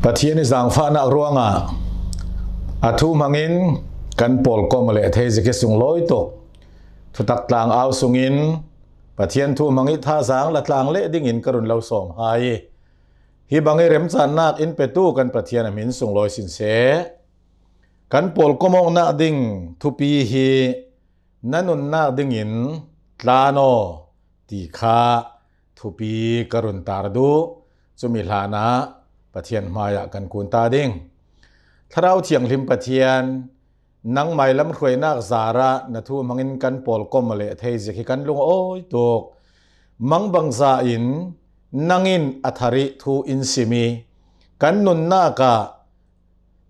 ปะเทียนิสังฟ้านักรวงอาทุมังอินกันปอลก็มาเลเทจิกสุงลอยตกทุตักตางเอาสุงอินปะเทียนทุมังอิท่าสังละตางเละดิ่งอินกรุณเราสมหายฮิบังเอเรมจันนักอินเปตูกันปะเทียนมินสุงลอยสินเสกันปอลก็มองนักดิ่งทุปีฮีนันุนนักดิ่งอินลาโนตีคาทุปีกรุณตาร์ดูจุมิลานะปะเทียนมายะกันกุนตาดิ่งถ้าเราเทียงลิมปะเทียนนังไม่ลำรวยนักสาระนัทูมังอินกันปอลก็มาเลเทจิกกันลุงโอ้ยตกมังบังซาอินนังอินอัธริทูอินซิมีกันนุนนากะ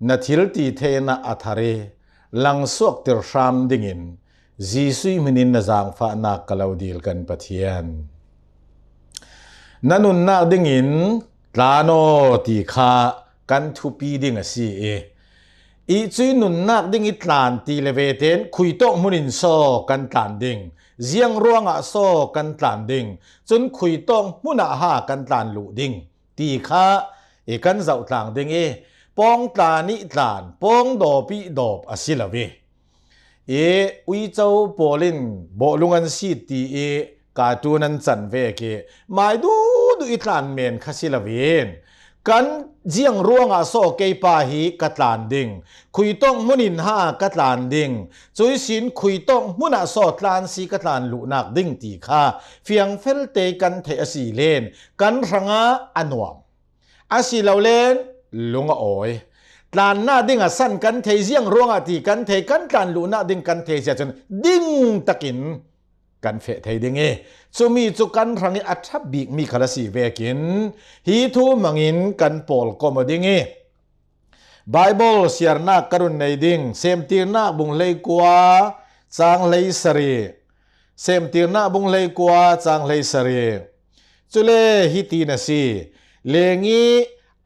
นัทิลตีเทนะอัธริลังสวกติรชามดิ่งอินจีซุยมินินนจางฟ้านักกลาวดีลกันปะเทียนนันุนนักดิ่งอินลาโนตีคากันทุปีดิ่งสิอีจุยนุนนักดิ่งอิตลานตีเลเวเทนคุยโตมุนินโซกันตานดิ่งเจียงร่วงโซกันตานดิ่งจนคุยโตมุนาหากันตานลุดิ่งตีคากันเจ้าต่างดิ่งปองตานิตานปองดอปีดอบอสิลเวอุยเจ้าโปลินโบลุงันซีตีกาตูนันจันเวเกไม่ดูอิตลานเมนคาสิลเวนกันเจียงร่วงโซเกยปาฮีกัตลานดิ่งคุยต้องมุนินหากัตลานดิ่งจุยสินคุยต้องมุนาโซตลานซีกัตลานลุนักดิ่งตีคาเฟียงเฟลเตกันเทอสีเลนกันรังอันวมอาศิลาเลนลุงโอยตลานหน้าดิ่งสั้นกันเทเจียงร่วงตีกันเทกันตลานลุนักดิ่งกันเทเสียจนดิ่งตะกินกันเฟไทยดิ่งสุมีจุกันรังอัฐบิกมีคลาสีเวกินฮีทูมังอินกันปอลก็มาดิ่งไบเบิลเสียนักกรุณในดิ่งเซมตีนักบุงเลยกว่าจางเลยสรีเซมตีนักบุงเลยกว่าจางเลยสรีจุเลฮิตีนสีเลงี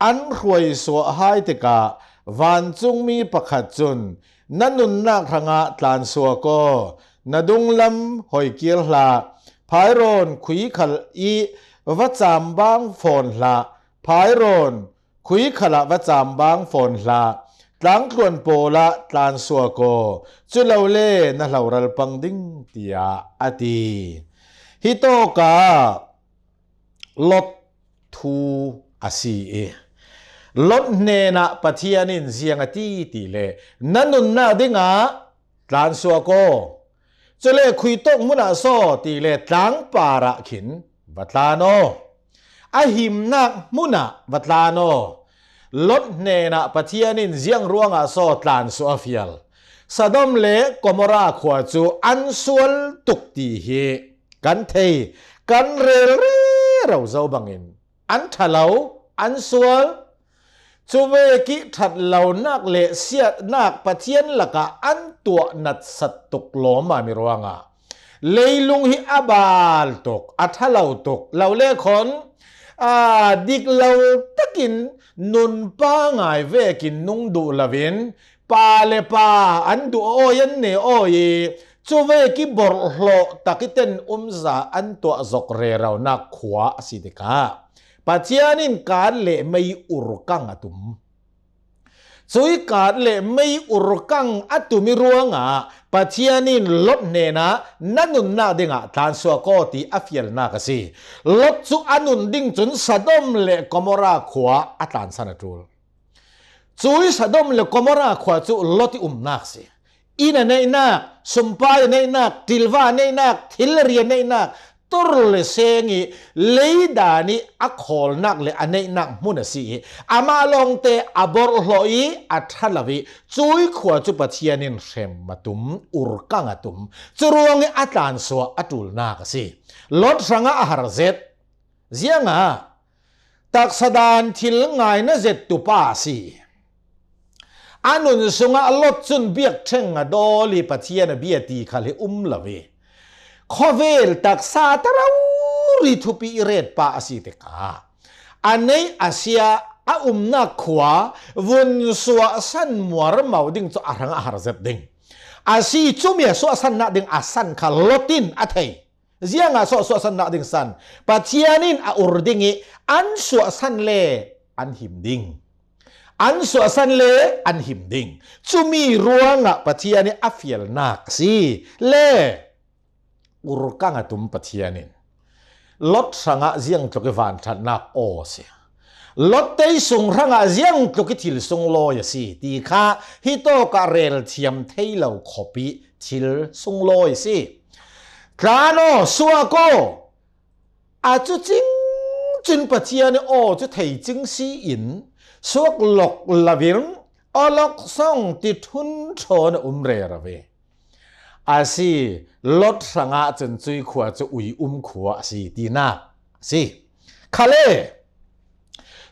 อันรวยสวหายติกาวันจุงมีประคัดจุนนันนุนนักรังตลานสัวก็นาดุงลำหอยเกียร์ละพายรอนขุยขลอีวัดจามบางฝนละพายรอนขุยขละวัดจามบางฝนละตั้งกวนโปละตานสัวโกจุลาเล่นเหล่ารัลปังดิ้งเตียอดีฮิโตกาลดทูอาซีลดเนนะปะเทียนินเสียงตีตีเลนันนุนนาดิ้งตานสัวโกจะเล่คุยตกมุนาโซตีเล่ตังปาระขินวัตลาโนอาหิมนักมุนาวัตลาโนลดเนนะปะเทียนินเจียงร่วงโซตลานสุอาฟิลสะดมเล่กมราขวาจูอันสวลตุกตีเฮกันเทกันเรเราเจ้าบังอินอันทะเลาอันสวลจูเวกิถัดเหล่านักเละเสียนักปะเทียนละกะอันตัวนัดสัตตุกหลอมามิรวงเลยลุงฮิอาบาลตกอัทะเหล่าตกเหล่าเล่คนดิกเหล่าตะกินนุนป้าง่ายเวกินนุงดูละเวนปาเลปาอันดูโอยันเนโอยจูเวกิบอร์โลตะกิเตนซาอันตัวจกเรเรานักขวาสิเดกาปัจจัยนินการเละไม่อุรกังอตุมสุยการเละไม่อุรกังอตุมิรวงปัจจัยนินลดเนนะนันนุนนาดิ่งทานสัวกอตีอัฟเยลนากสีลดสุอนุนดิ่งจนสะดมเละกมราขวาอัตานสันตุลสุยสะดมเละกมราขวาจุลดที่นักสีอินเนยนักสุมปายเนยนักทิลวาเนยนักทิลเรียเนยนักตุรเลเซงีเลยดานีอักฮอลนักเลอันนี้นักมุนสีอามาลงเตอับอร์ลอยอัทฮัลวีจุยขวาจุปะเทียนินเชมมาตุมอุรกังอตุมจรวงอัตานสัวอัตุลนักสีลดสังอาหารเจ็ดเจียงตักสดานทิลง่ายนะเจ็ดตุปาสีอันุนสุงาลดจุนเบียกเชงดอลีปะเทียนเบียตีขลิลวีขอเวลตักซาตราริทุปีเรดปาสิเตกาอันนี้อาเซียนักขวาวุนสัวสันมัวรมาดิ่งจะอารังอาหารเจ็บดิ่งอาซีจุมีสัวสันนักดิ่งอาสันขลตินอัตย์เจียงสัวสันนักดิ่งสันปัจจัยนินอุรดิ่งอันสัวสันเลอันหิมดิ่ง อันสวสันเลอันหิมดิงจุมีรวงปะเทียนี่อเฟียลนักสิเลอุรกังตุมปะเทียนินลดสังะเจียงตุกวานทันนักโอเสียลดเตยสุงรังะเจียงตุกทิลสุงโลยสิตีข้าฮิโตกะเรลเทียมเทยเหล่าขบิทิลสุงโลยสิคราโนสัวโกอาจุจิงจินปะเทียนี่โอจุไทยจิงซีอินสวกหลกละวินอลกซ่องติทุนโชนเรระเวอาซีลดสังะจนจุยขวาจะอุยขวาสิตีนาสิคาเล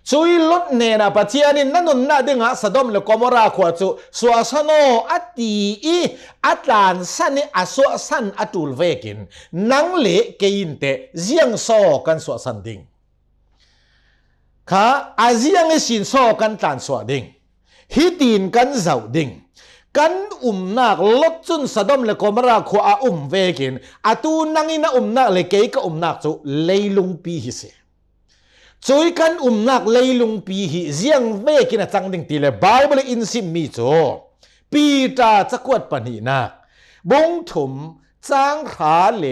จุยลดเนนะปะเทียนี่นั่นนุ่นน่าดึงสะดมเลกอมราขวาจุสวสโนอัตตีอีอัตลานสันนี่อสวสันอัตุลเวกินนังเลเกินเตเจียงโซกันสวสันดิงข้าอาเจียงสินโซกันตานสวดิงฮิตีนกันเจ้าดิงกันนักลดจุนสะดมเลกอมราขวาเวกินอตูนังอินะนักเลเกยก็นักจุเลยลุงปีฮิเสจุยกันนักเลยลุงปีฮิเจียงเวกินจังดิงตีเลไบเบิลอินซิมมีโจปีตาจะกวดปนีนักบงถุมจางขาเล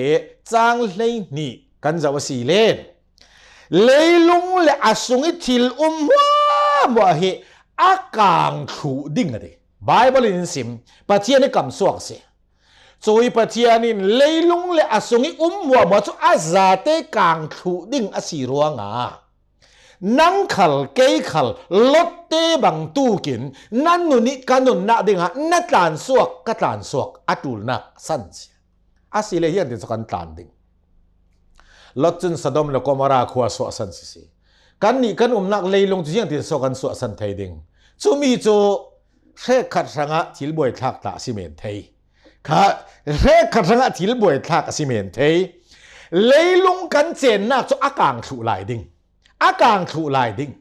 จางเลยนี่กันจะว่าสีเลนเลยลุงเลอสุงิทิลว่าเฮอากางถูดิ่งอะไรไบเบิลอินซิมปะเทียนี่กำสวกเสียจุยปะเทียนี่เลยลุงเลอสุงิว่าจุอาซาเตกางถูดิ่งอสีรัวงานังขัลเกยขัลลดเตบังตูกินนั่นนุนิกันนุนนาดิ่งฮะนัดลานสวกกัดลานสวกอตุลนักสันเสียอาศิเลเฮียนติสกันตานดิ่งลดจนสะดมแล้วก็มาราขวาสวสันสิกันนี่กันนักเลยลงจุยังติสกันสวสันไทยดิ่งจุมีจูเรขัดสังะทิลบวยทักตาสิเมนไทยข้าเรขัดสังะทิลบวยทักสิเมนไทยเลยลงกันเจนนักจูอากางถูลายดิ่งอากางถูลายดิ่ง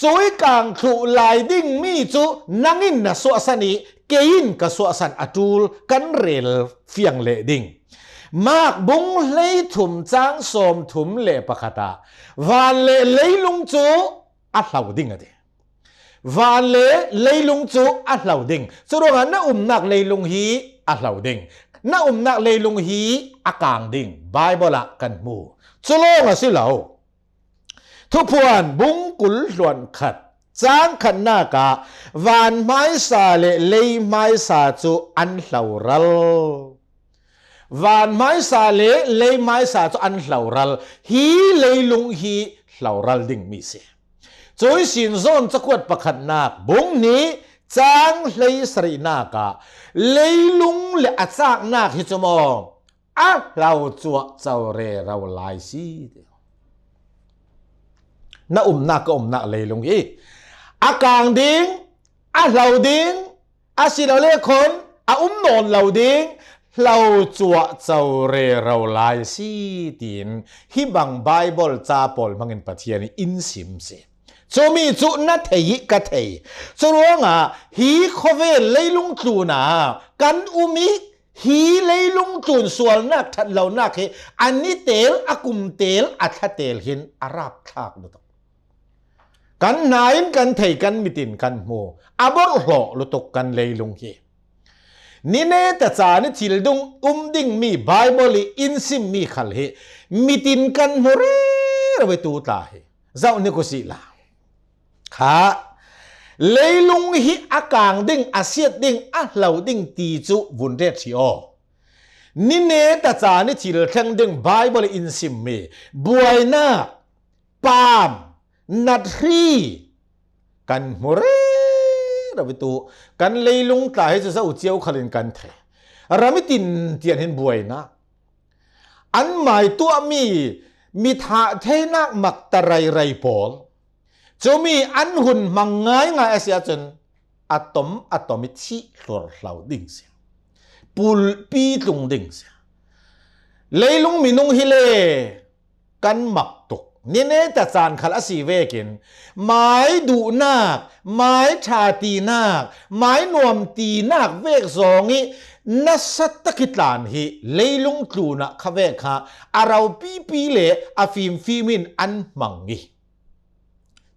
จุยกางถูลายดิ่งมีจูนังอินนะสวสันนี้เกินกับสวสันอตูลกันเรลเฟียงเลดิ่งมากบุงเลยถุมจางสมถุมเลปะคตาวานเลลุงจูอัลลาวดิ่งอะเดวานเลลุงจูอัลลาวดิ่งสรุปว่าน่านักเลลุงฮีอัลลาวดิ่งน่านักเลลุงฮีอากางดิ่งไบเบิลกันมูสโลงสิเหล่าทุกพวนบุงกุลหลวนขัดจางขันนากาวานไม้สาเลไม้สาจูอันเหล่ารัลวานไม้สาเลไม้สาจูอันเหล่ารัลฮีเลยลุงฮีเหล่ารัลดิ่งมีเสียจุยสินโซนจะกวดประคันนักบุงนี้จางเลยสรีนากาเลยลุงเลอาจางนักฮิจมองเราจัวเจ้าเรเราลายซีน่านักก็นักเลยลุงฮีอากางดิ่งเหล่าดิ่งสิเราเรียกคนนอนเหล่าดิ่งเราจัวเจ้าเรเราลายซีตินฮิบังไบเบิลจาปอลมังอินปะเทียนี่อินซิมเซจูมีจุนัทเทยิกะเทยจูร้องฮีโคเวเลยลุงจูนากันมิฮีเลยลุงจูนส่วนนักทัดเหล่านักเฮอันนี้เตลอากุมเตลอัฐเตลหินอาราบทักลุตกันนายกันเทยกันมิตินกันโมบอลหล่อลุตกันเลยลุงเฮนี่เนตจานี่ทิลดุงดิ่งมีไบเบิลอินซิมมีขัลเฮมิตินกันโมเรระเวตูตาเฮเจ้านี่ก็สิลาข้าเลยลุงฮิอากางดิ่งอาเซียดดิ่งเหล่าดิ่งตีจุวุนเรชิโอนี่เนตจานี่ทิลทั้งดิ่งไบเบิลอินซิมมีบวยนาปามนัดรีกันโมเรเราไปตัวกันเลยลุงตายจะเจ้าเจียวขลินกันเถอะเราไม่ตินเตียนเห็นบวยนะอันหมายตัวมีท่าเทนักมักตะไรปอลจะมีอันหุ่นมังง่ายเสียจนอะตอมิชีหลอดเหล่าดิ่งเสียปูลปีตุงดิ่งเสียเลยลุงมีนุ่งฮิเลกันมักตกนี่เนตจานขัลสีเวกินหมายดูนักหมายชาตีนักหมายนวมตีนักเวกสองนี้นัสตะกิตานฮีเลยลุงตูนักขเวกฮะเราปีเลฟิมินอันมังงี้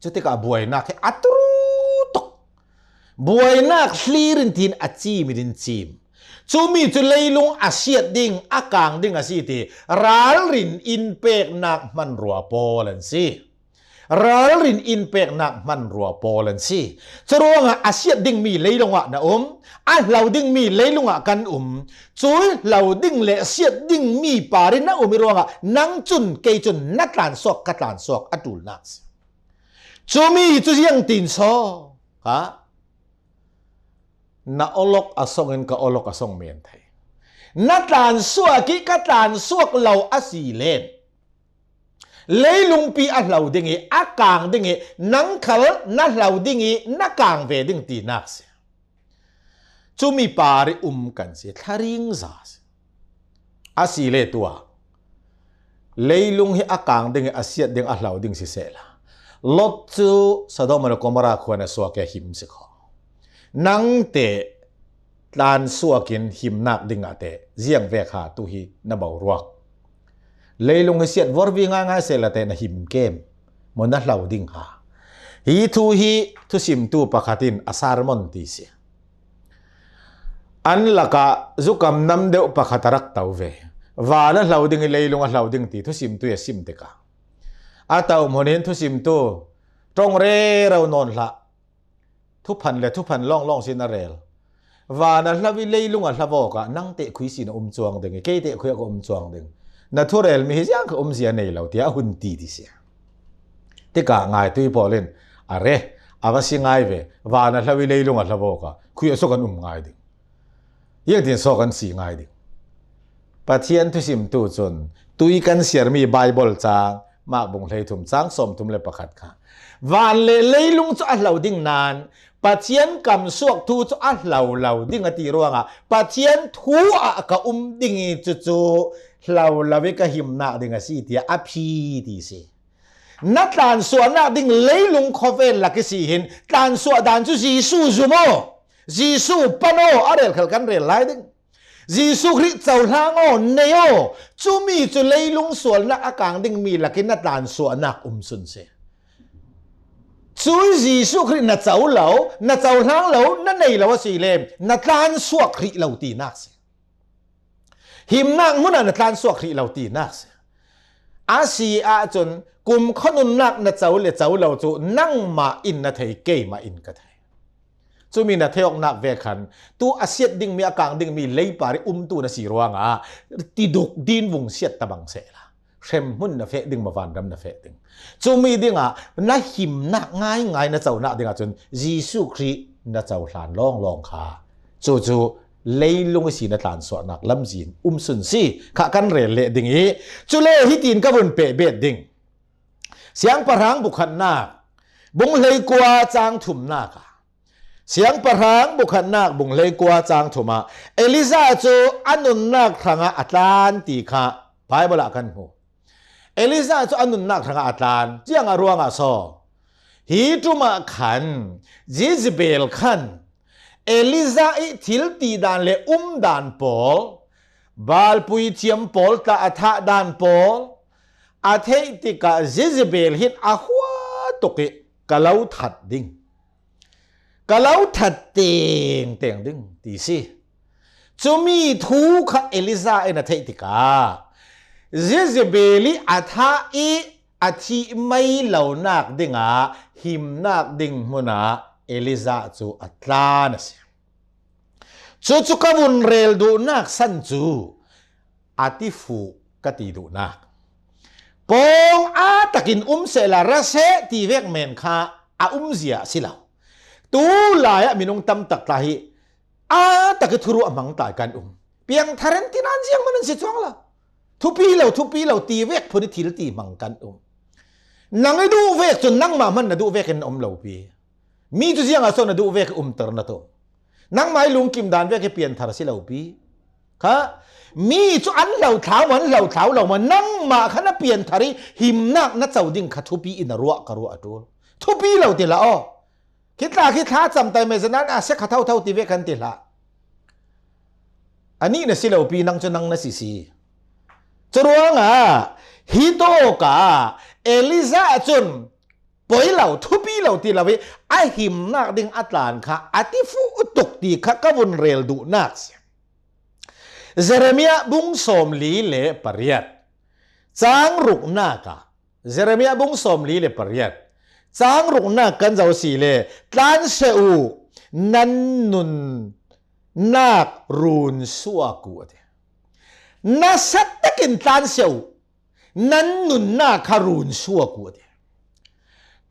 จุดที่กับบวยนักอัตรูตก บวยนักลีรินทินอาจีมิรินจีมจูมีจุเลยลุงอาเซียดดิ่งอากางดิ่งอาซีตีราลรินอินเปกนักมันรัวโปลันซีราลรินอินเปกนักมันรัวโปลันซีจะรู้ว่าอาเซียดดิ่งมีเลยลุงอ่ะนะเราดิ่งมีเลยลุงอ่ะกันจุยเราดิ่งเลเซียดดิ่งมีปารินะมีรู้ว่านังจุนเกยจุนนักลานสวกกัดลานสวกอดุลนักจูมีจุยังตินโซฮะนาอลกอสงเงินกับอลกอสงเมียนไทยนักลานสวกิกัดลานสวกเหล่าอาศีเลนเลยลุงปีอัลเหล่าดิ่งอากางดิ่งนังเขานักเหล่าดิ่งนักกางเวดิ่งตีนักเสียจูมีปาริกันเสียทาริงซาสอาศีเลตัวเลยลุงให้อากางดิ่งอาเซียดิ่งอัลเหล่าดิ่งสิเสละลดจูสะดอมันก็มาราควรสวกแกหิมสิขอนังเตลานสวกินหิมนักดิ่งอาเตเจียงเวคาตุฮีนบ่าวรวกเลยลงเสียดวอร์วิ่งง่ายๆเสร็จแล้วแต่นะหิมเกมมันนั่นเหล่าดิ่งหาฮีทุสิมตูปะขัดินอาสารมอนตีเสียอันละกะจุกำนำเดวปะขัดรักเต้าเววานั่นเหล่าดิ่งเลยลงเหล่าดิ่งตีทุสิมตูสิมเตกะอาเต้ามันเห็นทุสิมตูตรงเร่เรานอนละทุพันเลยทุพันล่องสินาเรลวานั่นละวิเลยลงอัลลาบอกะนั่งเตะคุยสินจวงดึงเกยเตะคุยก็จวงดึงนัทเรลมีเสียงก็เสียในเราที่หุ่นตีดิเสียที่กะง่ายตุยพอเล่นอะไรอาวสิง่ายเววานั่นละวิเลยลงอัลลาบอกะคุยสกันง่ายดึงยังที่สกันสีง่ายดึงปัจเจียนทุสิมตูจนตุยกันเสียมีไบเบิลจางมากบงเลยถุมจางสมถุมเลยประคัดค่ะวานเลยลุงจะอัลลาดิ่งนานปัจเจียนกำสวกทูจะอัลลาดิ่งอติรวงอ่ะปัจเจียนทูอ่ะก็ดิ่งจู่เราเวกหิมนักดิ่งสิที่อภิดีสินักการสวนักดิ่งเลยลุงคอเฟนหลักสิเห็นการสวดานจุจีสูจุโมจีสูปนโออะไรกันเรียนไรดิ่งจีสูคริสเจ้าทางโอเนโอจูมีจุเลยลุงสวนนักอากางดิ่งมีหลักนักการสวนักสุนเสจูจีสูคริสนักเจ้าเหล่านักเจ้าทางเหล่านั่นในเหล่าสิเลมนักการสวคริเหล่าตีนักเสหิมนักมุนันทานสวกที่เราตีนักอาศีอาจนกุมขนุนนักนักเจ้าเลเจ้าเราจูนั่งมาอินนัทเฮเกยมาอินกันไทยจูมีนัทเฮอกนักเวคันตัวอาเซียดดิ่งมีอากางดิ่งมีเลยปาริตัวนัสีรวงติดุกดินวงเสียตะบังเสละเชมมุนนัเฟดิ่งมาวันดำนัเฟดิ่งจูมีดิ่งนักหิมนักง่ายนักเจ้านักดิ่งจนยิสุครินักเจ้าหลานลองขาจูเลยลงสีนัดหลานสวนักลำจีนสุนซีข้ากันเรลเลดิ่งจุเลฮิตินกับวนเปเบ็ดดิ่งเสียงประหังบุคันนาบุงเลยกว่าจางถุมนาคเสียงประหังบุคันนาบุงเลยกว่าจางถุมาเอลิซาโจอันุนนาคทางอัตแลนติกาไปบลากันหูเอลิซาโจอันุนนาคทางอัตแลนเจียงอรวงอาโซฮีจุมาขันจิซเบลขันเอลิซาทิลตีดานเลดานปอลบาลปุยเทียมปอลตาอัฐดานปอลอาเทติกาเจซเบลฮิตอาหัวตกกะเลาถัดดิ่งกะเลาถัดเตียงดิ่งตีสิจะมีทุกข์เอลิซาเอนาเทติกาเจซเบลีอาฐอาทิไม่เหล่านักดิ่งหิมนักดิ่งมุนาเอลิซาจูอัตลานัสจูกบุนเรลดูนักสันจูอาติฟูกติดูนักปองตะกินเสลาระเซตีเวกเมนคาเสียสิลาตูลายมินงตัมตักลาฮิตะกิทุรุมังตายกันเปียงทารันตินันเสียงมันสิจวงละทุปีเราตีเวกพนิทิลตีมังกันนังไอดูเวกจนนังมามันนะดูเวกกันเหล่าปีมีจุดยังอาศัยนะดูเวกเตอร์นะโตนังไม่ลุงกิมดานเวกเปลี่ยนทาร์สิเหล่าปีค่ะมีจุดอันเหล่าเท้าเรามานั่งมาขณะเปลี่ยนทาริหิมนักนัดเจ้าดิ่งขัดทุปีอินรัวกรัวอตัวทุปีเราติละคิดท้าจำแต่เมื่อนั้นเสกเท่าตีเวกันติละอันนี้นะสิเหล่าปีนั่งจะนั่งนะสิจรวงฮิโตกาเอลิซาจุน ปอยเหล่าทุปีเหล่าตีละเวไอหิมนักดิงอัตลานค่ะอติฟูอุตุกตีค่ะกะวนเรลดูนักเจเรมียบุงสมลีเลปริยัดจางรุกนักเจเรมียบุงสมลีเลปริยัดจางรุกนักกันเจ้าสีเลตันเซอูนันนุนนักรูนสัวกูเดนัสัตตะกินตันเซอูนันนุนนักรูนสัวกูเด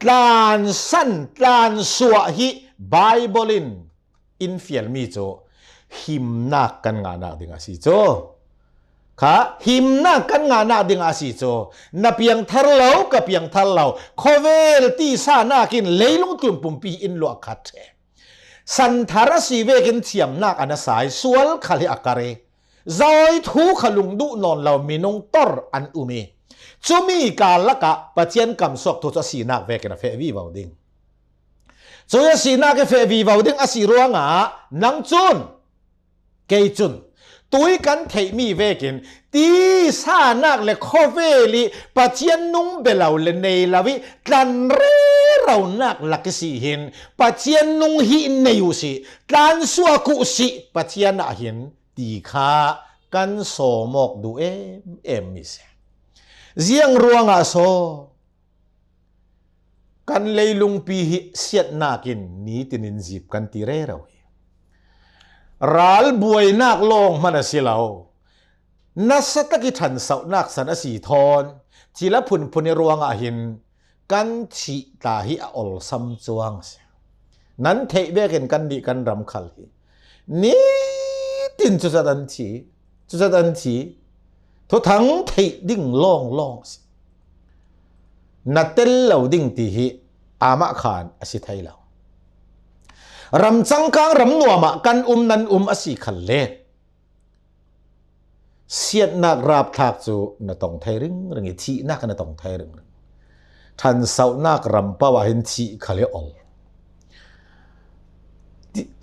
ตันสันตันสัวฮีไบเบิลินอินฟิลมีโจหิมนักกันงานักดิงอาศิโจค่ะหิมนักกันงานักดิงอาศิโจนับเพียงทะเลากับเพียงทะเลาโคเวลตีซานากินเลยลงตุนปุ่มปีอินลวกขัดสันทารสีเวกินเทียมนักอนาสายสวลขลิอากาเรจอยทูขลุงดุนอนเรามีนงตอร์อันอุเมจุมีกาลกะปะเจียนกำสกทุจสีนักเวกินเฟวีวาวดิงจุยสีนักเฟวีวาวดิงอาศิรัวงะนังจุนเกยจุนตุยกันเทมีเวกินตีซานักเลโคเวลีปะเจียนนุงเบลาวเลเนลาวิกันเรเรานักลักสีหินปะเจียนนุงหินเนยุสิกันสัวกุสิปะเจียนหินตีขากันโสมกดูเอ็มมิเซเจียงรัวงาโซกันเลยลุงปีเสียดนากินนี้ตินินจีบกันตีเร่เรารัลบวยนักลงมันสิเรานัสตะกิทันสาวนักสันสีทอนทีละพุนพุนรวงอาหินกันชีตาหิอลซัมจวงนั้นเทเวกันกันดีกันรำคัลนี่ตินจุดดันทีทุกทั้งเทดิ่งลองนัดเตลเหล่าดิ่งตีหิอามะขานอสิไทยเรารำจังกังรำนัวมากันนันอสิขันเล่เสียดนักราบทักจูนตองไทยรึงที่นักนตองไทยรึงทันสาวนักรำป่าวเห็นที่ขันเลอล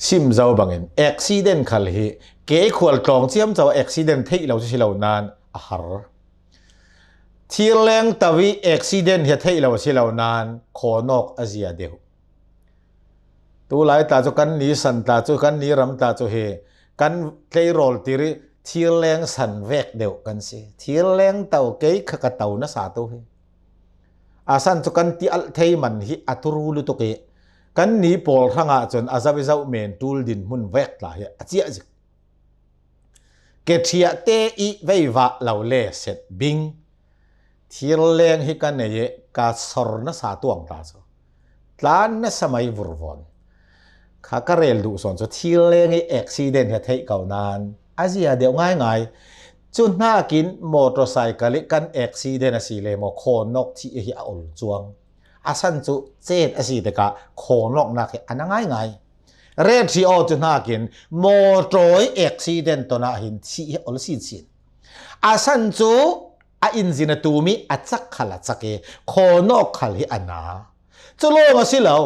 ชิมเจ้าบังเอิญอุบิเหตุขันเลเก๋ขวดกลองเชื่อมเจ้าอุบิเหตุที่เราจะใช้เรานานอาหารที่แรงตะวีอุบิเหตุที่เราใช้เรานานขอนอกอาเซียเดียวตัวหลายตาจุกันนี้สันตาจุกันนี้รำตาจุเฮกันเกยโรลตีริที่แรงสันเวกเดียวกันสิที่แรงเต่าเกยขกเต่านะสาตัวเฮอาสันจุกันที่อัลเทมันฮิอัตุรูลุตุเกกันนี้ปอลทั้งอาจนอาซาวิซาเมนตูลดินมุนเวกลายอาเจียจิเกทียเตอีเววะเหล่าเล่เสร็จบิงที่แรงฮิกันเนี่ยกาสรนะสาตัวงตาโซลานนะสมัยวุรวนข้าก็เรียนดูส่วนจะที่เลี้ยงอุบิเหตุเหตุเก่านานอาเซียเดียวง่ายจุดน่ากินมอเตอร์ไซค์กันกันอุบิเหตุสิเลมโคนกที่เฮียอลจวงอาสันจุเจ็ดอุบิเหตุกะโคนกนักอันง่ายเรียนที่อจุดน่ากินมอเตอร์อุบิเหตุตัวน่าหินที่เฮียอลสินอาสันจุอินจินตูมีอัจักขลัดสักโคนกขลัยอันนาจะลงสิเรา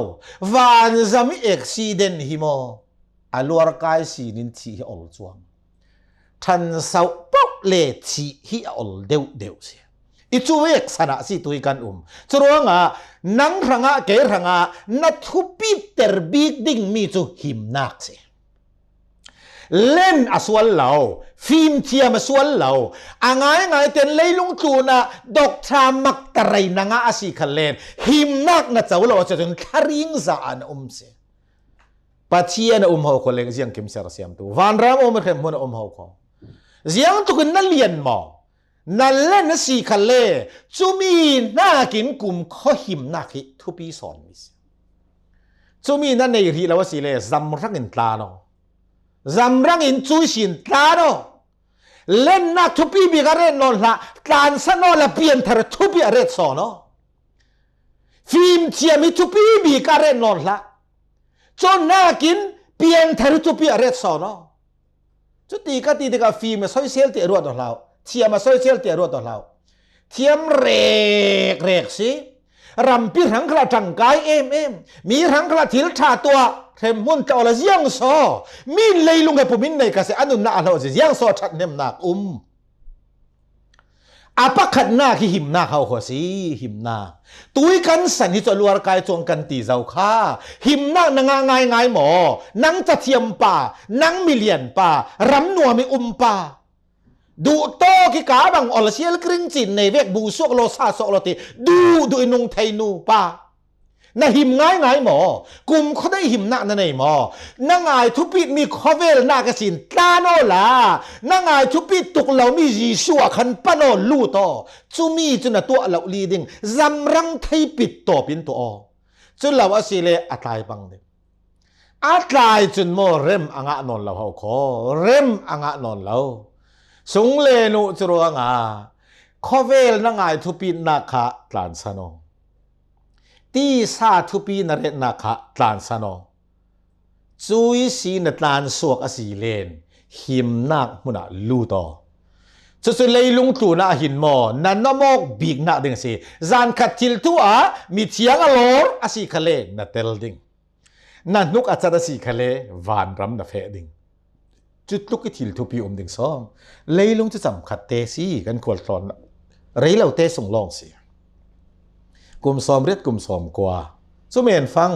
วันจะมีอุบิเหตุหิมออัลวาร์กายสินินที่อลจวงทันสาวปุ๊บเลที่ฮิอลเดียวสิอีจูเวกสนะสิตุยกันจะรู้งานังรังอาเกรังอานัทุปีเตอร์บิกดิ้งมีจูหิมนักสิเล่นอสวลเหล่าฟิล์มเทียมอสวลเหล่าอ่างไงเต็นเลยลุงจูนะดอกทามักตะไรนังอาสิขันเล่นหิมนักนะเจ้าเราจะจนคาริงซาอันเสียปัจเจียนหัวคนเลี้ยงเสียงคิมเซอร์เสียมตัววันรำมันเข้มหัวหัวเขาเสียงตุกนั่นเลียนหมอนั่นเล่นสิขันเล่จูมีน่ากินกลุ่มข้อหิมนักฮิทุปีสอนมิสจูมีนั่นในที่เราสิเล่จำรักอินตาโนจำรักอินจุยสินตาโนเล่นนักทุปีบิการเรนนอนละการสนอละเปลี่ยนเธอทุปีอะไรสอนเนาะฟิล์มเทียมีทุปีบิการเรนนอนละจนน่ากินเปลี่ยนเธอทุปีอะไรสอนเนาะจุดตีก็ตีกับฟิล์มโซเชียลเตะรวดต่อเราเทียมโซเชียลเตะรวดต่อเราเทียมเรกสิรำปีหังกระจังกายมีหังกระถิลชาตัวเทมมุนจะเอาละยังโซมีเลยลุงกับผมมินในกษตรอนุนาเราจะยังโซชัดเนมนัก อาปะขัดหน้าที่หิมหน้าเขาขอสิหิมหน้าตุยกันสันที่จะลวรกายจงกันตีเจ้าข้าหิมหน้านางง่ายหมอนังจะเทียมป่านังมิเลียนป่ารำนัวมีป่าดูโตกิกาบังอลเชียลกริงจินในเวกบูสวกโลซาสกโลติดูอินุงไทนูป่านะหิมง่ายหมอกลุ่มเขาได้หิมหน้านั่นเองหมอนางายทุปิดมีคอเวลนากสินตาโนลานางายทุปิดตุกเหล่ามียีชัวขันปโนลู่ต่อจุมีจุนตัวเหล่าลีดิงจำรังไทยปิดต่อปินตัวจุนเหล่าอสิเลอัตายบังเดอัตายจุนโมเร็มอ่างนนเหล่าเขาขอเร็มอ่างนนเหล่าสงเลนุจรวงคอเวลนางายทุปิดนาคาตลานสนองตีซาทุปีนเรนักะตลานสนอจุยสีนตลานสวกอสีเลนหิมนักมุนาลูตอจุเลยลุงตูนาหินมอนันนมอกบีกนักดิงสิจานขัดทิลตัวมีเทียงอลอร์อสีคเลนัเตลดิงนันนุกอาจารย์สีคเลวานรำนัเฟดิงจุดลุกทิลทุปีดิงซ้อมเลยลุงจะจำขัดเตสีกันขวดตอนเรยเหล่าเตส่งลองสิกุมซอมเรียกกุมซอมกว่าสุเมนฟัง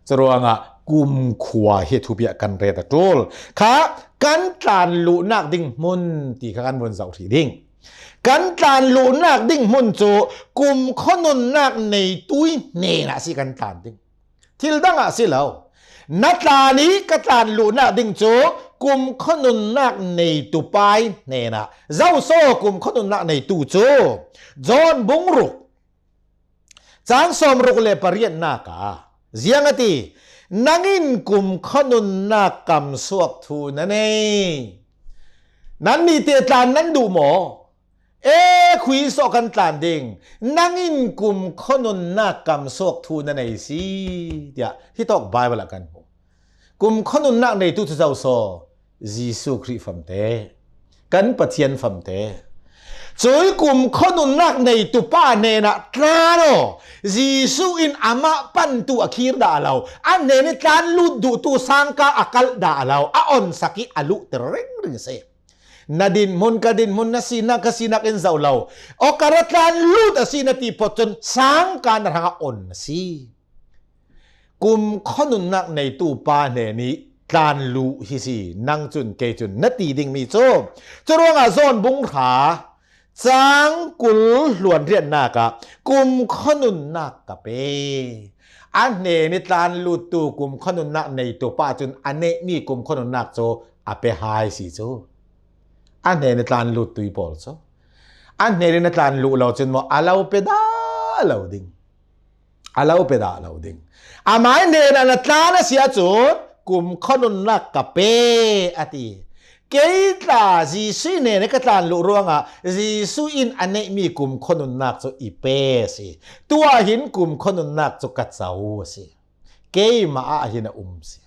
จะรวงกุมขวาเฮทุเบียกันเรตะโกลค่ะกันตานลุนักดิ่งมุนตีกันบนเสาถีดิ่งกันตานลุนักดิ่งมุนโจกุมขนุนนักในตุยเนนะสิกันตานดิ่งทิลดังสิแล้วนัตานี้กันตานลุนักดิ่งโจกุมขนุนนักในตุปายเนนะเจ้าโซกุมขนุนนักในตุโจจอนบุงรุกจางสมรุกเลปเรียนนากาเสียงตีนังอินกุมขนุนนักกำสวกทูนั่นเองนั้นมีเตตานนั้นดูหมอคุยสอกันตานเด้งนังอินกุมขนุนนักกำสวกทูนั่นเองสิเดี๋ยวที่ตอกไบเบิลกันกุมขนุนนักในตุเจ้าโซยิสุคริฟัมเตกันปะเทียนฟัมเตช่วยกุมขนุนนักในตุป้าเนนะตราโนยิสุอินอามาปันตุอคีรดาเราอันเนนการลุดดูตุสังกาอักลดาเราอันสักิอลุเตริงริเซนาดินมุนกดินมุนนาซีนักซีนักอินเจ้าเราโอกาสการลุดซีนาตีปจนสังการทางอันซีกุมขนุนนักในตุป้าเนนี้การลุฮิซีนังจุนเกจุนนาตีดิ่งมีโจจะรวงอาซอนบุงขาจางกุลหลวนเรียนนากะกุมขนุนนักกะเปอันเนนิตานลุตูกุมขนุนนักในตัวป้าจนอันเนมีกุมขนุนนักโจอเปหายสิโจอันเนนิตานลุตุยปอลโจอันเนนิตานลุเราจนว่าอาเลาเปดาเราดิ่งอาเลาเปดาเราดิ่งอาหมายเนนันตานะเสียโจกุมขนุนนักกะเปอติเกย์ตาจีสุเนนก็ตานลุรวงจีสุอินอันเนมีกุมขนุนนักโจอีเปสิตัวหินกุมขนุนนักโจกัดเสาสิเกย์มาหินสิ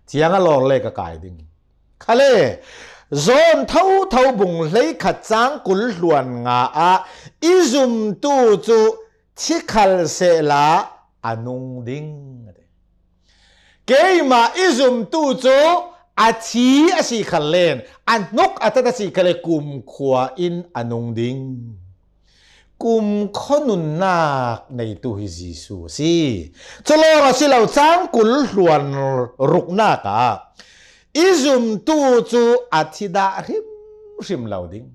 เทียงลองเลกกายดิ่งคาเลโซนเท่าบุงเลยขัดจางกุลหลวนงาอิซุมตูจูทิคัลเซลาอนุงดิ่งเกย์มาอิซุมตูจูอาชีอาศิขันเลนอันนกอัตตาสิขันเลกุมขวาอินอนุงดิงกุมขนุนนักในตัวฮิจิสูสิจะลองสิเราจ้างกุลหลวนรุกนักอิซุมตูจูอาทิดาริมเหล่าดิง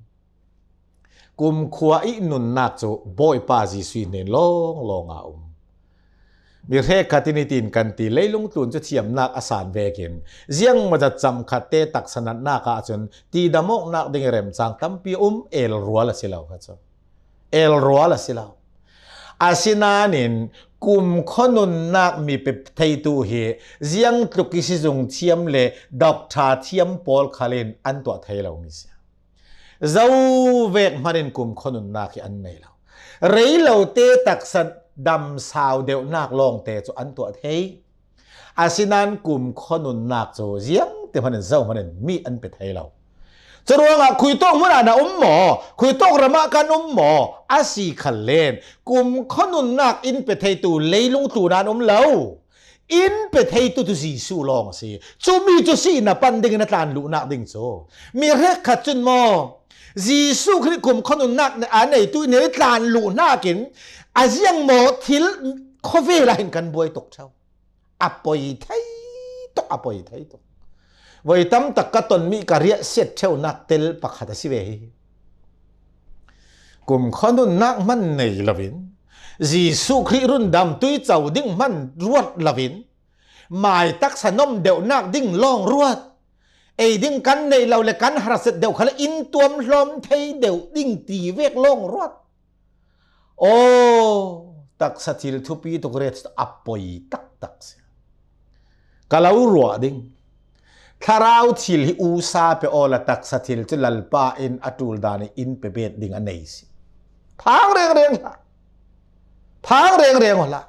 กุมขวาอินุนนักจูบอยปาจิสุเนลองอามีเรื่องคตินิตินกันตีเลยลุงตุนจะเทียมนักอาสานเวกินเจียงมาจะจำขัดเตตักสนัดนักอาจนตีดามกนักดิ่งเริ่มจางตั้มปีเอลรัวละสิเราครับเอลรัวละสิเราอาศินานินกุมขนุนนักมีเปไทตูเฮเจียงตุกิสิจงเทียมเลดอกทาเทียมปอลคาเลนอันตัวไทยเรามีเสียเจ้าเวกมาเรียนกุมขนุนนักอันไหนเราเรยเราเตตักสนดำสาวเดียวนักลองเตจอันตัวเทยอาศินันกุมขนุนนักโจเจียงแต่พันเจ้าพันมีอันเป็นไทยเราจะรู้ว่าคุยต้องมุนาหมอคุยต้องระมากันหมออาศิขันเลนกุมขนุนนักอินเป็นไทยตูเลยลุงตูนานเหลาอินเป็นไทยตูตุสีสู้ลองสิจูมีจุสีนับปันดิ่งนัตานลุนักดิ่งโจมีเรื่องขัดจุนหมอ จีซูคริกุมขนุนนักในอันไหนตุเนตลานลูนากินอาเซียงโมทิลโคเวลาเห็นกันบวยตกเช้าอปอยไทยตกอปอยไทยตกไว้ตั้มตะกะตนมีกะเรียเสียดเช้านักเตลปักหัดสิเวกุมขนุนนักมันในละวินจีซูคริรุนดำตุยเจ้าดิ้งมันรวดละวินหมายตักสนมเดวนักดิ้งล่องรวดไอ้ดิ้งกันในเราเลยกันหาสเดวขละอินตัวมลมไทยเดวดิ้งตีเวกล่องรวดโอ้ตักสถิลทุปีตุกเรตอัปปอยตักเสียกะลาวรัวดิ้งถ้าเราทิลฮิอูซาเปโอละตักสถิลจุลลปาอินอตูลดานีอินเปเบดดิ้งอันไหนสิพังเรียงละพังเรียงละ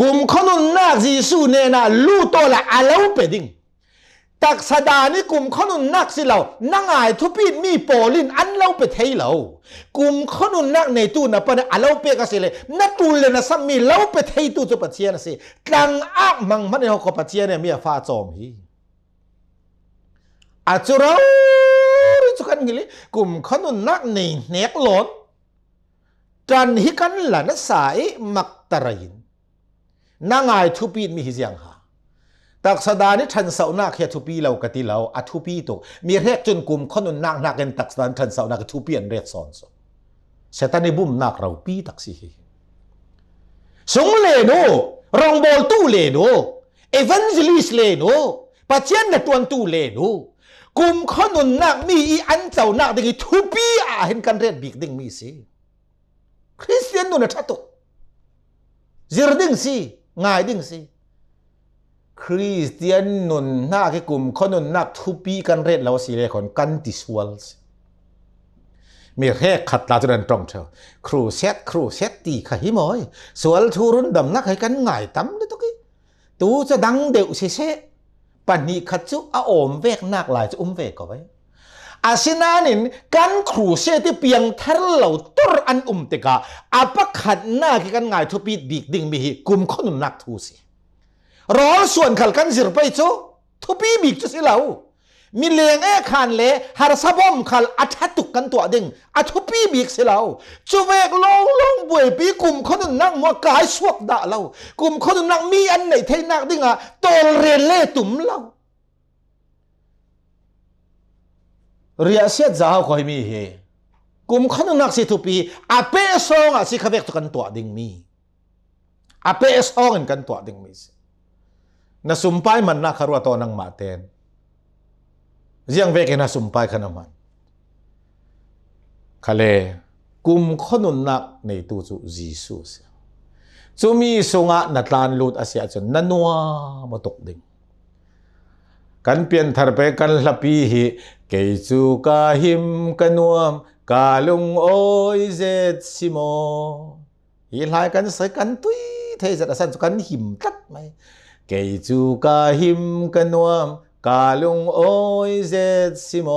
กุมขนุนนักจีซูเนน่ะลู่โตละอาเลวเปดิ้งตักสดานี่กุมขนุนนักสิเรานั่งไอ้ทุปีมีโปลินอันเราไปเทยเรากุมขนุนนักในตู้น่ะปะอาเราเปกสิเลยนักตูเลยนะซัมมีเราไปเทยตู้จะปะเทียนะสิตังอักมังมันเอาขปะเทียเนี่ยมีฟ้าจอมฮีอาจุเราจุกันกิลิกุมขนุนนักในเนกหลอนจันฮิกันละนัสายมักตะรินนั่งไอ้ทุปีมีหิเสียงหาตักสดานี่ทันเสาหน้าแค่ทุปีเรากติเราอัทุปีตกมีเรียกจนกลุ่มคนนักนักกันตักสดาทันเสาหน้าทุปีอันเรียกสอนสเสตันในบุ้มนักเราปีตักสิสงเลโนรองบอลตู้เลโนเอเวนจิลิสเลโนปัจเจนในตัวตู้เลโนกลุ่มคนนักมีอีอันเจ้านักดึงทุปีเห็นกันเรียกบิ๊กดึงมีสิคริสเตียนนูนะชัดตุจิรดึงสิง่ายดึงสิคริสเตียนนุนนักกลุ่มคนนักทุปีกันเรียกเราสิเลยคนกันติสวลส์มีแรกขัดลาจนตรงเถอะครูเซตตีขหิมอยสวลทูรุนดำนักให้กันง่ายตั้มเลยทุกี้ตูจะดังเดี่ยวเซ่ปันนี้ขัดจุอาอมเวกนักหลายจะเวกก็ไว้อาศินานินกันครูเซที่เปียงทะเลาตุรอันเตกาอาปะขัดหน้ากันง่ายทุปีบีกดิ่งมีกลุ่มคนนักทูสิรอส่วนขัลกันสิรไปโจทุปีบีกจะสิเหลามีเลียงขานเลหารสะบอมขัลอัฐตุกันตัวดิ่งอัทุปีบีกสิเหลาจูเวกลงบวยปีกลุ่มคนนักมัวกายสวกด่าเรากลุ่มคนนักมีอันไหนเทนักดิ่งอ่ะโตเรเล่ตุ่มเราเรียเสียจ้าคอยมีเฮกุมขนุนักสิทุปีอาเปซองสิขเวกตุกันตัวดิ่งมีอาเปซองกันตัวดิ่งมีน่าสุมไปมันนักคารวะตอนังมาเตนเจียงเวกน่าสุมไปขนามันคาเลกุมขนุนักในตัวจูจีซูสจูมีสงะนัดลานลูดอาเซียจนนันนัวมาตกดิ่งกันเปลี่ยนทาร์เปกันลับปีฮีเกยจูกาหิมกันนัวกาลุงโอยเจดซิโมฮีลายกันใส่กันตุยเทศะสันกันหิมตัดไหมเกยจูกาหิมกันนัวกาลุงโอยเจดซิโม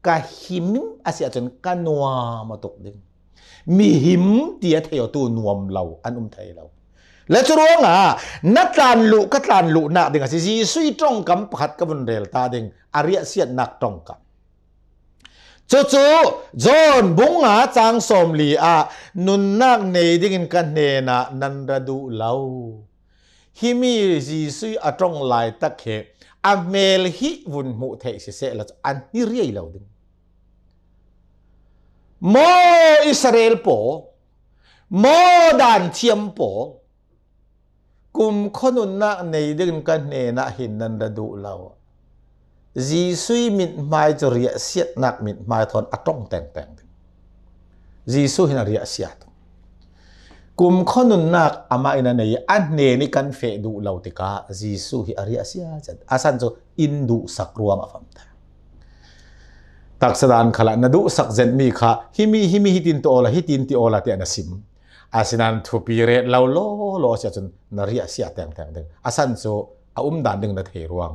กาหิมอาเซียจนกันนัวมาตกดิ่งมีหิมเตียเทียวตัวนวมเราอันไทยเราและจะรู้ว่านักการลุก็การลุนักดิ่งสิจีสุยตรงกับพัดกับวันเดลตาดิ่งอาริยเสียนักตรงกับจู่จอนบุงจางสมลีนุนนักในดิ่งกันเนนะนันระดูเล่าฮิมีจีสุยตรงลายตะเขอเมลฮิวุนมุเทสิเสละอันนี้เรียเล่าดิ่งโมอิสราเอลโปโมดานเทียมโปกุมคนนักในดึงกันเนนะหินนันระดูเราจีซุยมิดไม้จะเรียเสียนักมิดไม้ทอนอัตรงแต่งจีซุยนักเรียเสียกุมคนนักอามาอินันเนยอันเนนี่กันเฟดูเราติกาจีซุยเรียเสียจัดอาสันโจอินดูสักรวมอฟัมตาตักสดานขลังนดูสักเจนมีค่ะฮิมีฮิตินโตละฮิตินติโอละเตียนสิมอาศินันทุปีเรเราโลเสียจนนริยเสียแต่งดึงอาสันโซด่านดึงนาเทรวง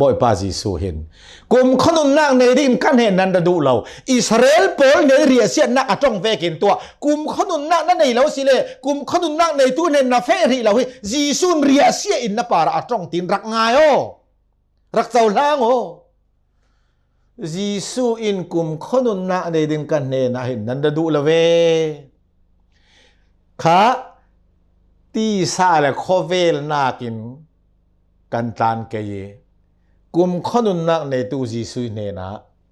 บ่อยป้าจีสูเห็นกุมขนุนนักในดินกันเห็นนันดูเราอิสราเอลโปลในเรียเสียนักจ้องเวกินตัวกุมขนุนนักนั่นในเราสิเลกุมขนุนนักในตู้เนนนาเฟรีเราจีซูนเรียเสียอินนาปาระจ้องตินรักง่ายโอรักเจ้าล่างโอ จีซูอินกุมคนนุนนะในดินกันเนนะเห็นนันดดูละเวขาตีซาและโคเวลนากินกันตานเกยกุมคนนุนนะในตูจีซูเนนะ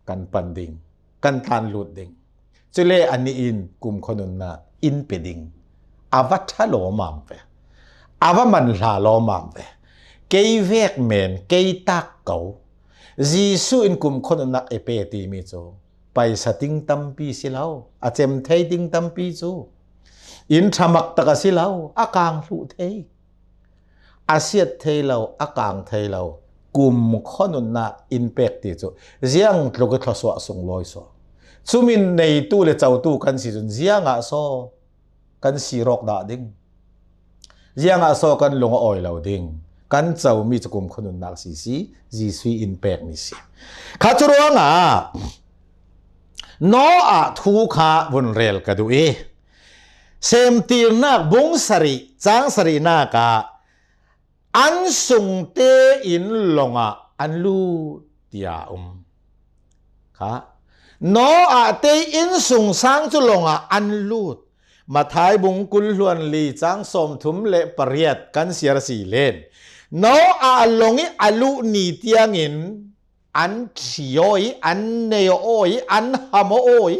กันปันดิงกันตานหลุดดิงจุเลอันนี้อินกุมคนนุนนะอินเปดิงอาวัตโลมามเวอาวมันลาโลมามเวเกยเวกเมนเกยตักเกาจีซูอินกุมคนนักเอเปตีมิโจไปสติงตัมปีสิลาวอาเจมเทติงตัมปีจูอินทมักตะกสิลาวอากางลุเทอาเซียเทลาวอากางเทลาวกุมคนนักอินเปกตีจูเจียงตลกทศวส่งลอยโซซูมินในตู้เลเจ้าตู้กันสิจุนเจียงอาโซกันสีรอกดาดิงเจียงอาโซกันลงอ้อยเหลาดิงกันเจ้ามีจะกุมคนนุนนักสีจีซีอินแปกนี่สิข้าจะรู้งาโนอาทูขาบุนเรลกระดูเอเซมตีร์นักบุงสรีจางสรีนากาอันสุงเตอินลงอาอันลูเตียค่ะโนอาเตอินสุงสังจุลงอาอันลูดมาท้ายบุงกุลลวนลีจางสมทุมเลปเรียดกันเสียรสีเลนโนอาลงอิอาลุนีเตียงอินอันชิโอยอันเนโอยอันฮามโอย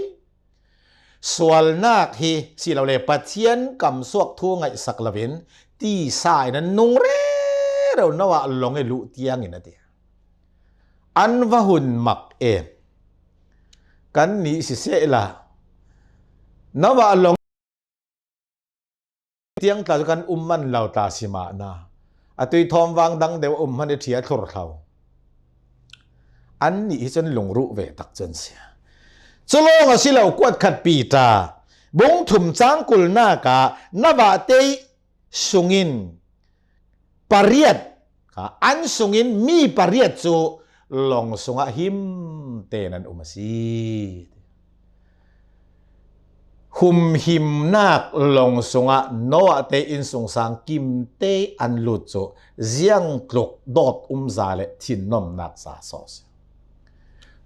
ส่วนนักฮีสิเราเลยปัจเจียนกำสวกทั่วไงสักละเวนตีสายนั้นนุงเร่เราโนอาลงอิลุเตียงอินนะเดียอันวะหุนมักเอกันนี้สิเสละโนอาลงเตียงตากันมันเหล่าตาสิมานาอตุยทอมวางดังเดียวมันเทียทรเขาอันนี้จนหลงรู้เวตักจนเสียจะลองสิเรากวดขัดปีตาบุงถุมจางกุลนากานบะเตยสุงินปารียดอันสุงินมีปารียดจูลงสุงะหิมเตนันสีหุมหิมนักลงสงะโนอาเตอินสงสางกิมเตอันลุดโจเจียงกลกดอดซาเลทินนมนักซาซอส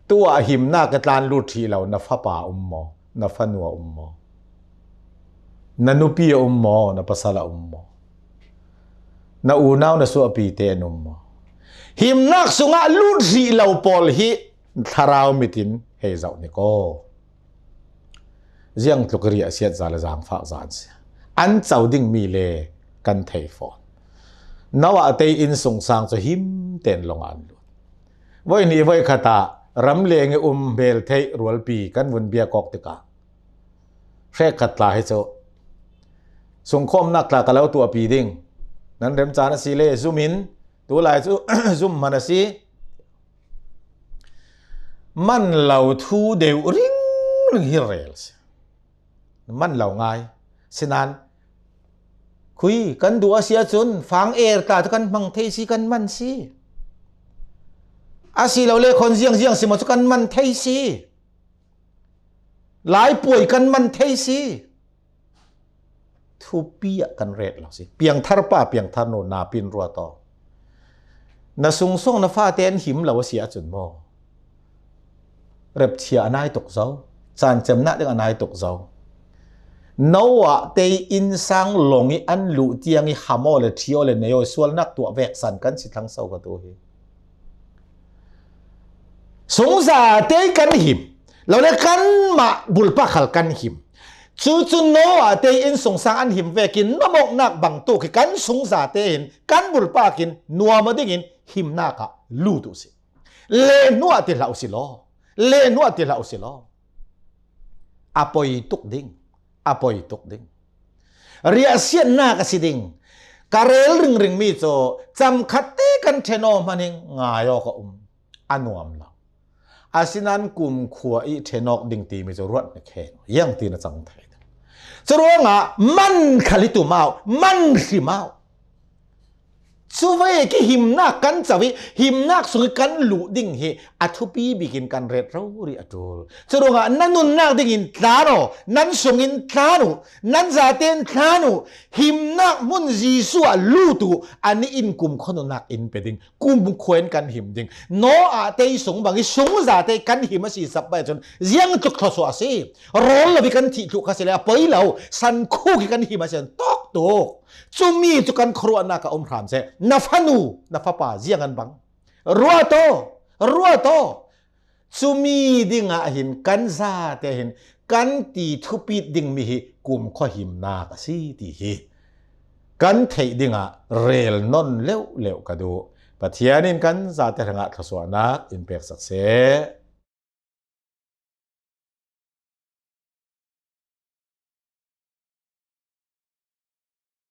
ตัวหิมนักกลานลุดที่เรานฟป่าโมนฟนัวโมนันุปีโมนภาษาละโมนอูนาวนัสวปีเตนโมหิมนักสงะลุดที่เราปอลฮิทาราวมิตินเฮซาวนิโกเจียงตกเรียเสียดจาลจางฝากจานเสียอันเจ้าดิ่งมีเลกันเทฟอนนว่าเตอินสงสางจะหิมเต็นลงอันลุวันนี้วันขตารำเลงเบลเทยรัวปีกันวนเบียกอกติกาแค่ขัดลาให้เจ้าสงคมนักลากแล้วตัวปีดิ่งนั้นเริ่มจานสีเลซุมินตัวลายซุมมันสีมันเหล่าทูเดวริงฮิเรลส์มันเหล่าง่ายฉะนั้นคุยกันดูอาเซียจุนฟังเอร์ตากันมังเทซีกันมันสิอาศิเราเล่คนเจียงสิมาจุกันมันเทซีหลายป่วยกันมันเทซีทุเปียกันเรดเราสิเปียงทารป้าเปียงทารโนนาปินรัวต่อนาซุงส่งนาฟ้าเต้นหิมเราเสียจุนโมเร็บเชียนายตกเจ้าจานจำนักเรื่องนายตกเจ้าโนว่าเตอินสังหลงอันลุเตียงฮามอเลทิโอเลเนโอส่วนนักตัวแวกสันกันสิทั้งเศร้ากับตัวเฮสงสารเตกันหิมเราเรียกกันมาบุลปะขัลกันหิมจู่ๆโนว่าเตอินสงสารอันหิมแวกินน้ำมกนักบังตัวคือกันสงสารเตอินกันบุลปะกินนัวมาดิ้งหิมนักะลูตุสิเลนัวติลาอุสิโลเลนัวติลาอุสิโลอปอยตุกดิ้งอปอยตุกดิ้งเรียเสียนนักสิดิ้งการเรลริงมีโจจำคัดเตกันเทนอมันเองง่ายก็อันวมละอาศินันกุมขัวอีเทนอกดิ้งตีมีโจรวดในแขนยังตีนจังไทยจะรู้ว่ามันขลิตุมามันสิมา สุเวกิหิมนักกันจะวิหิมนักสุยกันหลุดิ่งเฮอัทุปีบิกินกันเรตเราริอัตุลจะรู้ว่านั่นนุนนักดิ่งตาโนนั่นสุงินตาโนนั่นจะเต้นตาโนหิมนักมุนจีสัวลูตุอันนี้อินกุมคนนักอินเป็ดดิ่งกุมบุควนกันหิมดิ่งโนอาเตยสงบางทีสงจะเตยกันหิมสีสับไปจนยังจุกทศวสีรอลบิกันที่จุกข้าเสียไปแล้วสันคู่กันหิมสีตอกตกจุมีจุกันครัวนักอมพรามเสนัฟนูนัฟป้าเจียงกันบังรัวโตจุมีดิ่งหินกันซาเตหินกันตีทุปีดิ่งมีกุมข้อหิมนักสีตีฮีกันเทดิ่งเรลนนเลี้ยวกระดูปะเทียนินกันซาเตหังะทศวนักอินเปกสักเส